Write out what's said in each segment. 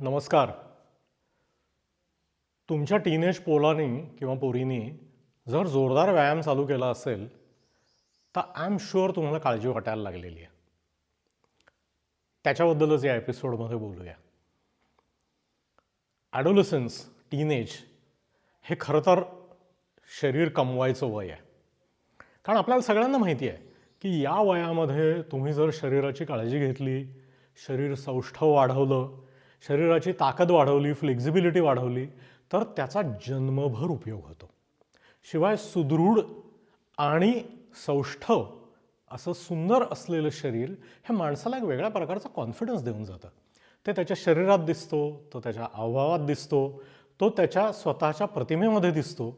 नमस्कार. तुमच्या टीनेज पोलानी किंवा पोरीनी जर जोरदार व्यायाम चालू केला असेल तर आय एम शुअर तुम्हाला काळजी वाटायला लागलेली आहे. त्याच्याबद्दलच या एपिसोडमध्ये बोलूया. ॲडोलसन्स, टीनेज हे खरं तर शरीर कमवायचं वय आहे. कारण आपल्याला सगळ्यांना माहिती आहे की या वयामध्ये तुम्ही जर शरीराची काळजी घेतली, शरीर सौष्ठव वाढवलं, शरीराची ताकद वाढवली, फ्लेक्झिबिलिटी वाढवली तर त्याचा जन्मभर उपयोग होतो. शिवाय सुदृढ आणि सौष्ठव असं सुंदर असलेलं शरीर हे माणसाला एक वेगळ्या प्रकारचा कॉन्फिडन्स देऊन जातं. ते त्याच्या शरीरात दिसतो, तो त्याच्या हावभावात दिसतो, तो त्याच्या स्वतःच्या प्रतिमेमध्ये दिसतो.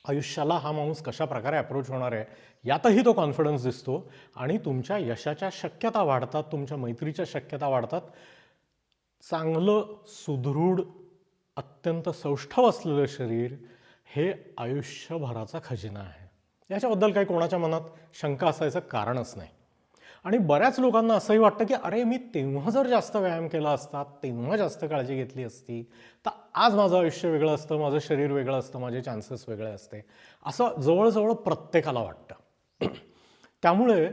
आयुष्याला हा माणूस कशा प्रकारे अप्रोच होणार आहे यातही तो कॉन्फिडन्स दिसतो आणि तुमच्या यशाच्या शक्यता वाढतात, तुमच्या मैत्रीच्या शक्यता वाढतात. चांगलं सुदृढ अत्यंत सौष्ठव असलेलं शरीर हे आयुष्यभराचा खजिना आहे. याच्याबद्दल काही कोणाच्या मनात शंका असायचं कारणच नाही. आणि बऱ्याच लोकांना असंही वाटतं की अरे मी तेव्हा जर जास्त व्यायाम केला असता, तेव्हा जास्त काळजी घेतली असती तर आज माझं आयुष्य वेगळं असतं, माझं शरीर वेगळं असतं, माझे चान्सेस वेगळे असते, असं जवळजवळ प्रत्येकाला वाटतं. त्यामुळे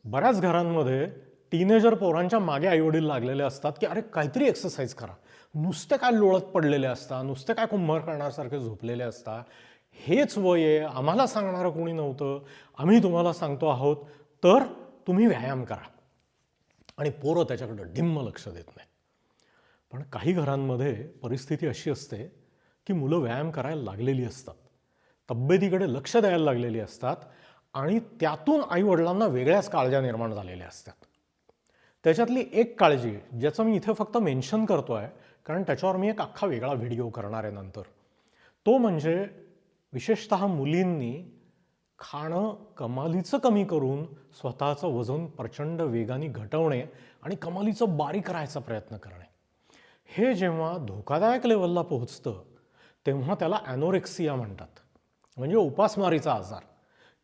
बऱ्याच घरांमध्ये टीनेजर पोरांच्या मागे आईवडील लागलेले असतात की अरे काहीतरी एक्सरसाइज करा, नुसते काय लोळत पडलेले असता, नुसते काय कुंभारकरणासारखे झोपलेले असता, हेच वय आहे, आम्हाला सांगणारं कोणी नव्हतं, आम्ही तुम्हाला सांगतो आहोत, तर तुम्ही व्यायाम करा. आणि पोरं त्याच्याकडं ढिम्म लक्ष देत नाही. पण काही घरांमध्ये परिस्थिती अशी असते की मुलं व्यायाम करायला लागलेली असतात, तब्येतीकडे लक्ष द्यायला लागलेली असतात आणि त्यातून आईवडिलांना वेगळ्याच काळज्या निर्माण झालेल्या असतात. त्याच्यातली एक काळजी ज्याचं मी इथे फक्त मेन्शन करतो आहे कारण त्याच्यावर मी एक अख्खा वेगळा व्हिडिओ करणार आहे नंतर, तो म्हणजे विशेषतः मुलींनी खाणं कमालीचं कमी करून स्वतःचं वजन प्रचंड वेगाने घटवणे आणि कमालीचं बारीक करायचा प्रयत्न करणे. हे जेव्हा धोकादायक लेवलला पोहोचतं तेव्हा त्याला ॲनोरेक्सिया म्हणतात, म्हणजे उपासमारीचा आजार.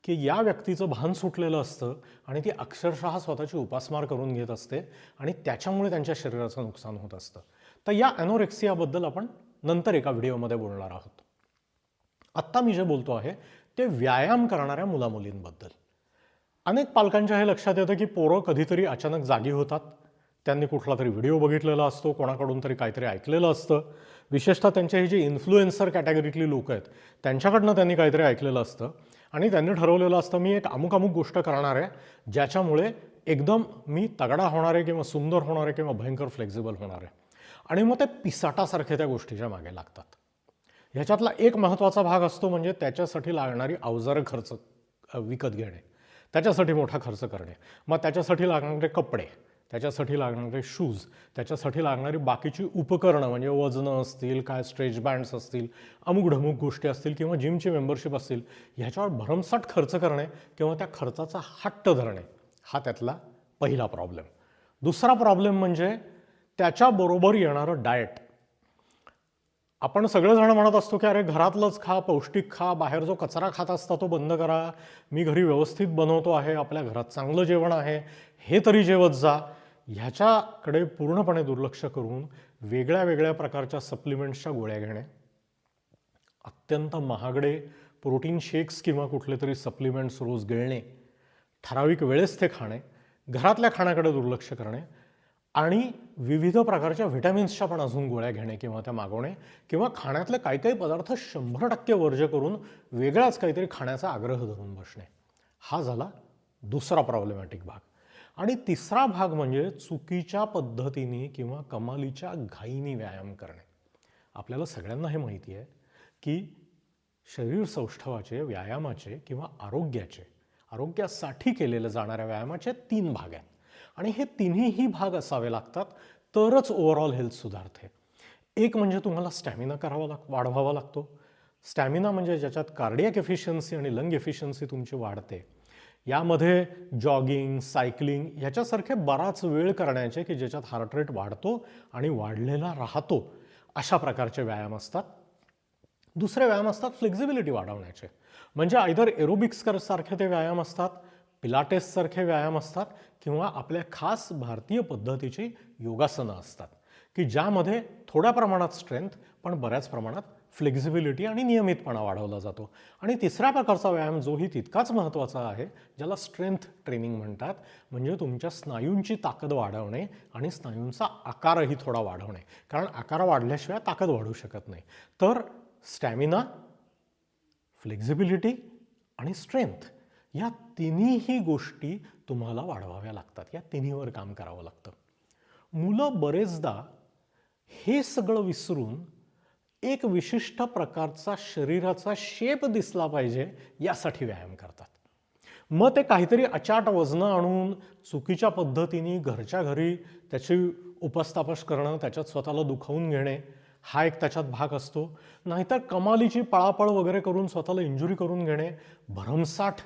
की या व्यक्तीचं भान सुटलेलं असतं आणि ती अक्षरशः स्वतःची उपासमार करून घेत असते आणि त्याच्यामुळे त्यांच्या शरीराचं नुकसान होत असतं. तर या ॲनोरेक्सियाबद्दल आपण नंतर एका व्हिडिओमध्ये बोलणार आहोत. आत्ता मी जे बोलतो आहे ते व्यायाम करणाऱ्या मुलामुलींबद्दल. अनेक पालकांच्या हे लक्षात येतं की पोरं कधीतरी अचानक जागी होतात, त्यांनी कुठला तरी व्हिडिओ बघितलेला असतो, कोणाकडून तरी काहीतरी ऐकलेलं असतं. विशेषतः त्यांचे हे जे इन्फ्लुएन्सर कॅटेगरीतली लोक आहेत त्यांच्याकडनं त्यांनी काहीतरी ऐकलेलं असतं आणि त्यांनी ठरवलेलं असतं मी एक अमुक अमुक गोष्ट करणार आहे ज्याच्यामुळे एकदम मी तगडा होणार आहे किंवा सुंदर होणार आहे किंवा भयंकर फ्लेक्झिबल होणार आहे. आणि मग ते पिसाटासारखे त्या गोष्टीच्या मागे लागतात. ह्याच्यातला एक महत्त्वाचा भाग असतो म्हणजे त्याच्यासाठी लागणारी अवजारं खर्च विकत घेणे, त्याच्यासाठी मोठा खर्च करणे, मग त्याच्यासाठी लागणारे कपडे, त्याच्यासाठी लागणारे शूज, त्याच्यासाठी लागणारी बाकीची उपकरणं म्हणजे वजनं असतील, काय स्ट्रेच बँड्स असतील, अमुक ढमुक गोष्टी असतील किंवा जिमची मेंबरशिप असतील, ह्याच्यावर भरमसाठ खर्च करणे किंवा त्या खर्चाचा हट्ट धरणे, हा त्यातला पहिला प्रॉब्लेम. दुसरा प्रॉब्लेम म्हणजे त्याच्याबरोबर येणारं डाएट. आपण सगळेजण म्हणत असतो की अरे घरातलंच खा, पौष्टिक खा, बाहेर जो कचरा खात असता तो बंद करा, मी घरी व्यवस्थित बनवतो आहे, आपल्या घरात चांगलं जेवण आहे, हे तरी जेवत जा. ह्याच्याकडे पूर्णपणे दुर्लक्ष करून वेगळ्या वेगळ्या प्रकारच्या सप्लिमेंट्सच्या गोळ्या घेणे, अत्यंत महागडे प्रोटीन शेक्स किंवा कुठले तरी सप्लिमेंट्स रोज गिळणे, ठराविक वेळेस ते खाणे, घरातल्या खाण्याकडे दुर्लक्ष करणे आणि विविध प्रकारच्या व्हिटॅमिन्सच्या पण अजून गोळ्या घेणे किंवा त्या मागवणे किंवा खाण्यातले काही काही पदार्थ 100% वर्ज्य करून वेगळाच काहीतरी खाण्याचा आग्रह धरून बसणे. हा झाला दुसरा प्रॉब्लेमॅटिक भाग. आणि तिसरा भाग म्हणजे चुकीच्या पद्धतीने किंवा कमालीच्या घाईने व्यायाम करणे. आपल्याला सगळ्यांना हे माहिती आहे की शरीर सौष्ठवाचे, व्यायामाचे किंवा आरोग्यासाठी केलेले जाणाऱ्या व्यायामाचे 3 भाग आहेत आणि हे तिन्हीही भाग असावे लागतात तरच ओव्हरऑल हेल्थ सुधारते. एक म्हणजे तुम्हाला स्टॅमिना वाढवावा लागतो. स्टॅमिना म्हणजे ज्याच्यात कार्डियक एफिशियन्सी आणि लंग एफिशियन्सी तुमची वाढते. यामध्ये जॉगिंग, सायकलिंग ह्याच्यासारखे बराच वेळ करण्याचे की ज्याच्यात हार्ट रेट वाढतो आणि वाढलेला राहतो अशा प्रकारचे व्यायाम असतात. दुसरे व्यायाम असतात फ्लेक्झिबिलिटी वाढवण्याचे, म्हणजे आयदर एरोबिक्स सारखे ते व्यायाम असतात, पिलाटेससारखे व्यायाम असतात किंवा आपल्या खास भारतीय पद्धतीची योगासनं असतात की ज्यामध्ये थोड्या प्रमाणात स्ट्रेंथ पण बऱ्याच प्रमाणात फ्लेक्झिबिलिटी आणि नियमितपणा वाढवला जातो. आणि तिसऱ्या प्रकारचा व्यायाम जोही तितकाच महत्त्वाचा आहे, ज्याला स्ट्रेंथ ट्रेनिंग म्हणतात, म्हणजे तुमच्या स्नायूंची ताकद वाढवणे आणि स्नायूंचा आकारही थोडा वाढवणे. कारण आकार वाढल्याशिवाय ताकद वाढू शकत नाही. तर स्टॅमिना, फ्लेक्झिबिलिटी आणि स्ट्रेंथ या तिन्हीही गोष्टी तुम्हाला वाढवाव्या लागतात. या तिन्हीवर काम करावं लागतं. मुलं बरेचदा हे सगळं विसरून एक विशिष्ट प्रकारचा शरीराचा शेप दिसला पाहिजे यासाठी व्यायाम करतात. मग ते काहीतरी अचाट वजनं आणून चुकीच्या पद्धतीने घरच्या घरी त्याची उपस्थापश करणं, त्याच्यात स्वतःला दुखावून घेणे हा एक त्याच्यात भाग असतो. नाहीतर कमालीची पळापळ वगैरे करून स्वतःला इंजुरी करून घेणे, भरमसाठ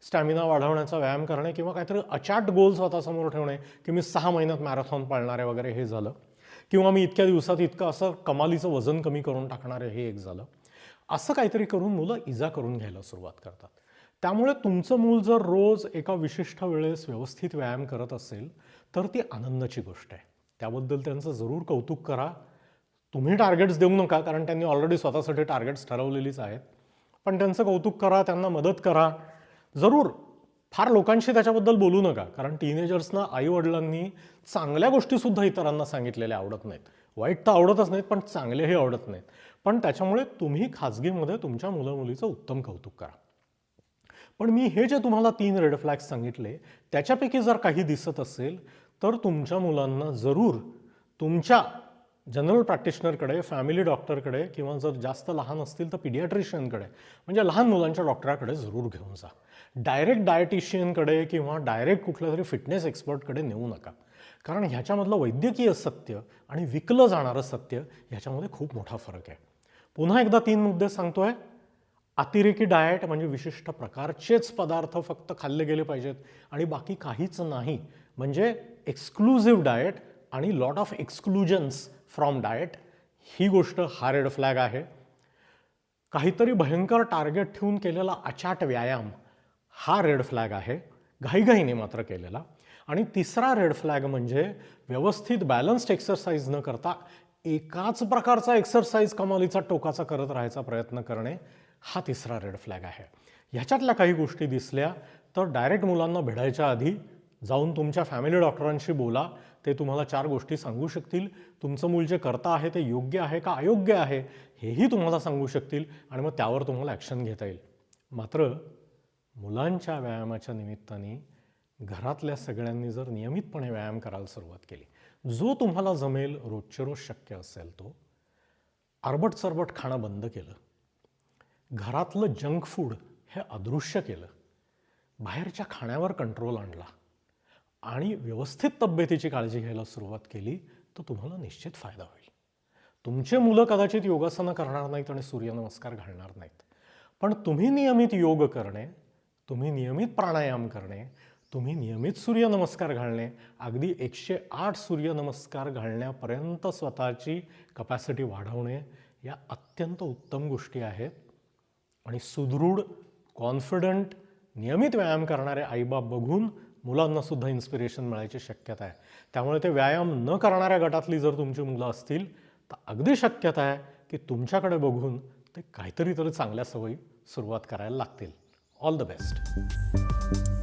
स्टॅमिना वाढवण्याचा व्यायाम करणे किंवा काहीतरी अचाट गोल स्वतःसमोर ठेवणे की मी 6 महिन्यात मॅरेथॉन पळणार आहे वगैरे हे झालं, किंवा मी इतक्या दिवसात इतकं असं कमालीचं वजन कमी करून टाकणार आहे हे एक झालं. असं काहीतरी करून मुलं इजा करून घ्यायला सुरुवात करतात. त्यामुळे तुमचं मूल जर रोज एका विशिष्ट वेळेस व्यवस्थित व्यायाम करत असेल तर ती आनंदाची गोष्ट आहे. त्याबद्दल त्यांचं जरूर कौतुक करा. तुम्ही टार्गेट्स देऊ नका, कारण त्यांनी ऑलरेडी स्वतःसाठी टार्गेट्स ठरवलेलीच आहेत. पण त्यांचं कौतुक करा, त्यांना मदत करा. जरूर फार लोकांशी त्याच्याबद्दल बोलू नका, कारण टीनेजर्सना आईवडिलांनी चांगल्या गोष्टीसुद्धा इतरांना सांगितलेल्या आवडत नाहीत. वाईट तर आवडतच नाहीत, पण चांगलेही आवडत नाहीत. पण त्याच्यामुळे तुम्ही खाजगीमध्ये तुमच्या मुलामुलीचं उत्तम कौतुक करा. पण मी हे जे तुम्हाला 3 रेड फ्लॅग्स सांगितले त्याच्यापैकी जर काही दिसत असेल तर तुमच्या मुलांना जरूर तुमच्या जनरल प्रॅक्टिशनरकडे, फॅमिली डॉक्टरकडे किंवा जर जास्त लहान असतील तर पिडियाट्रिशियनकडे, म्हणजे लहान मुलांच्या डॉक्टराकडे जरूर घेऊन जा. डायरेक्ट डायटिशियनकडे किंवा डायरेक्ट कुठल्या तरी फिटनेस एक्सपर्टकडे नेऊ नका, कारण ह्याच्यामधलं वैद्यकीय सत्य आणि विकलं जाणारं सत्य ह्याच्यामध्ये खूप मोठा फरक आहे. पुन्हा एकदा 3 मुद्दे सांगतोय. अतिरेकी डाएट म्हणजे विशिष्ट प्रकारचेच पदार्थ फक्त खाल्ले गेले पाहिजेत आणि बाकी काहीच नाही, म्हणजे एक्सक्लुझिव्ह डाएट आणि लॉट ऑफ एक्सक्लुजन्स फ्रॉम डाएट, ही गोष्ट हा रेड फ्लॅग आहे. काहीतरी भयंकर टार्गेट ठेवून केलेला अचाट व्यायाम हा रेड फ्लॅग आहे, घाईघाईने मात्र केलेला. आणि तिसरा रेड फ्लॅग म्हणजे व्यवस्थित बॅलन्स्ड एक्सरसाइज न करता एकाच प्रकारचा एक्सरसाइज कमालीचा टोकाचा करत राहायचा प्रयत्न करणे, हा तिसरा रेड फ्लॅग आहे. ह्याच्यातल्या काही गोष्टी दिसल्या तर डायरेक्ट मुलांना भिडायच्या आधी जाऊन तुमच्या फॅमिली डॉक्टरांशी बोला. ते तुम्हाला 4 गोष्टी सांगू शकतील. तुमचं मूल जे करता आहे ते योग्य आहे का अयोग्य आहे हेही तुम्हाला सांगू शकतील आणि मग त्यावर तुम्हाला ॲक्शन घेता येईल. मात्र मुलांच्या व्यायामाच्या निमित्ताने घरातल्या सगळ्यांनी जर नियमितपणे व्यायाम करायला सुरुवात केली, जो तुम्हाला जमेल रोजचे रोज शक्य असेल तो, आरबट चरबट खाणं बंद केलं, घरातलं जंक फूड हे अदृश्य केलं, बाहेरच्या खाण्यावर कंट्रोल आणला आणि व्यवस्थित तब्येतीची काळजी घ्यायला सुरुवात केली तर तुम्हाला निश्चित फायदा होईल. तुमचे मुलं कदाचित योगासनं करणार नाहीत आणि सूर्यनमस्कार घालणार नाहीत, पण तुम्ही नियमित योग करणे, तुम्ही नियमित प्राणायाम करणे, तुम्ही नियमित सूर्यनमस्कार घालणे, अगदी 108 सूर्यनमस्कार घालण्यापर्यंत स्वतःची कपॅसिटी वाढवणे, या अत्यंत उत्तम गोष्टी आहेत. आणि सुदृढ, कॉन्फिडंट, नियमित व्यायाम करणारे आईबाप बघून मुलांनासुद्धा इन्स्पिरेशन मिळायची शक्यता आहे. त्यामुळे ते व्यायाम न करणाऱ्या गटातली जर तुमची मुलं असतील तर अगदी शक्यता आहे की तुमच्याकडे बघून ते काहीतरी चांगल्या सवयी सुरुवात करायला लागतील. All the best.